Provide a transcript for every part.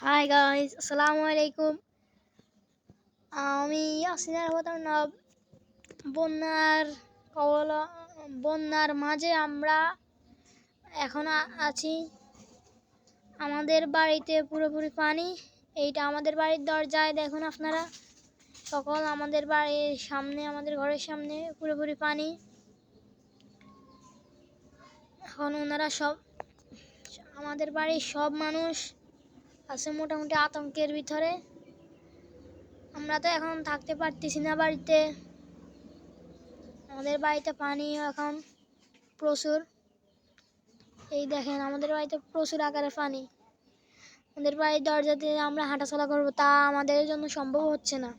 Hi guys, আসসালামু আলাইকুম। আমি ইয়াসিনের না বন্যার কবল বন্যার মাঝে আমরা এখন আছি। আমাদের বাড়িতে পুরোপুরি পানি। এইটা আমাদের বাড়ির দরজায় দেখুন আপনারা, সকল আমাদের বাড়ির সামনে, আমাদের ঘরের সামনে পুরোপুরি পানি। এখন ওনারা সব, আমাদের বাড়ির সব মানুষ আছে মোটামুটি আতঙ্কের ভিতরে। আমরা তো এখন থাকতে পারতেছি না বাড়িতে। আমাদের বাড়িতে পানি এখন প্রচুর। এই দেখেন আমাদের বাড়িতে প্রচুর আকারে পানি। আমাদের বাড়ির দরজাতে আমরা হাঁটাচলা করবো, তা আমাদের জন্য সম্ভব হচ্ছে না।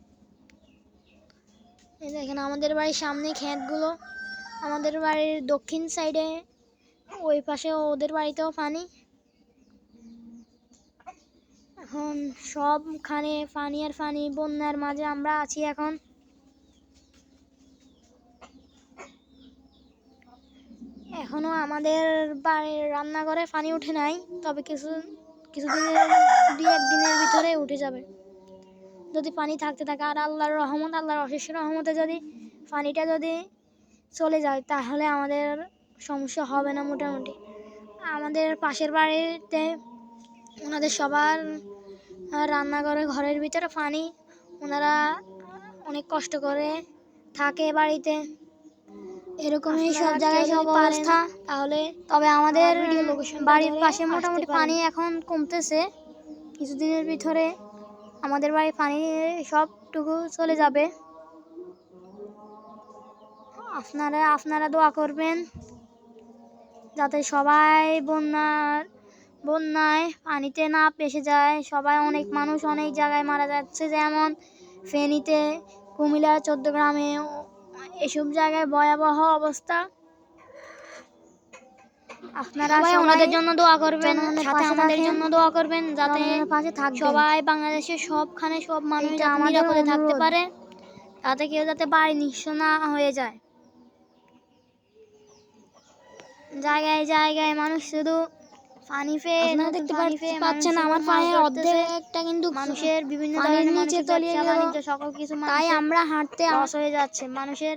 এই দেখেন আমাদের বাড়ির সামনে ক্ষেতগুলো, আমাদের বাড়ির দক্ষিণ সাইডে ওই পাশে ওদের বাড়িতেও পানি। এখন সবখানে পানি আর পানি, বন্যার মাঝে আমরা আছি এখন। এখনো আমাদের বাড়ির রান্নাঘরে পানি উঠে নাই, তবে কিছুদিনের 2-1 দিনের ভিতরে উঠে যাবে যদি পানি থাকতে থাকে। আর আল্লাহর রহমত, আল্লাহর অশেষ রহমতে যদি পানিটা যদি চলে যায় তাহলে আমাদের সমস্যা হবে না। মোটামুটি আমাদের পাশের বাড়িতে ওনাদের সবার রান্নাঘরে, ঘরের ভিতরে পানি। ওনারা অনেক কষ্ট করে থাকে বাড়িতে। এরকমই সব জায়গায় সব অবস্থা। তাহলে তবে আমাদের বাড়ির পাশে মোটামুটি পানি এখন কমতেছে। কিছুদিনের ভিতরে আমাদের বাড়ির পানি সবটুকু চলে যাবে। আপনারা দোয়া করবেন যাতে সবাই বন্যায় পানিতে না ভেসে যায়। সবাই, অনেক মানুষ অনেক জায়গায় মারা যাচ্ছে, যেমন ফেনীতে, কুমিল্লা, 14 গ্রামে, এসব জায়গায় ভয়াবহ অবস্থা। আপনারা ওনাদের জন্য দোয়া করবেন, সাথে আমাদের জন্য দোয়া করবেন যাতে সবাই বাংলাদেশের সবখানে সব মানুষ নিরাপদে থাকতে পারে, তাতে কেউ যাতে বাড়ি নিঃস্ব না হয়ে যায়। জায়গায় জায়গায় মানুষ শুধু পানি পেয়ে, আপনারা দেখতে পাচ্ছেন আমার পায়ের অর্ধেকটা কিন্তু মানুষের বিভিন্ন ধরনের নিচে তলিয়ে গেল, সকল কিছু, তাই আমরা হাঁটতে লস হয়ে যাচ্ছে। মানুষের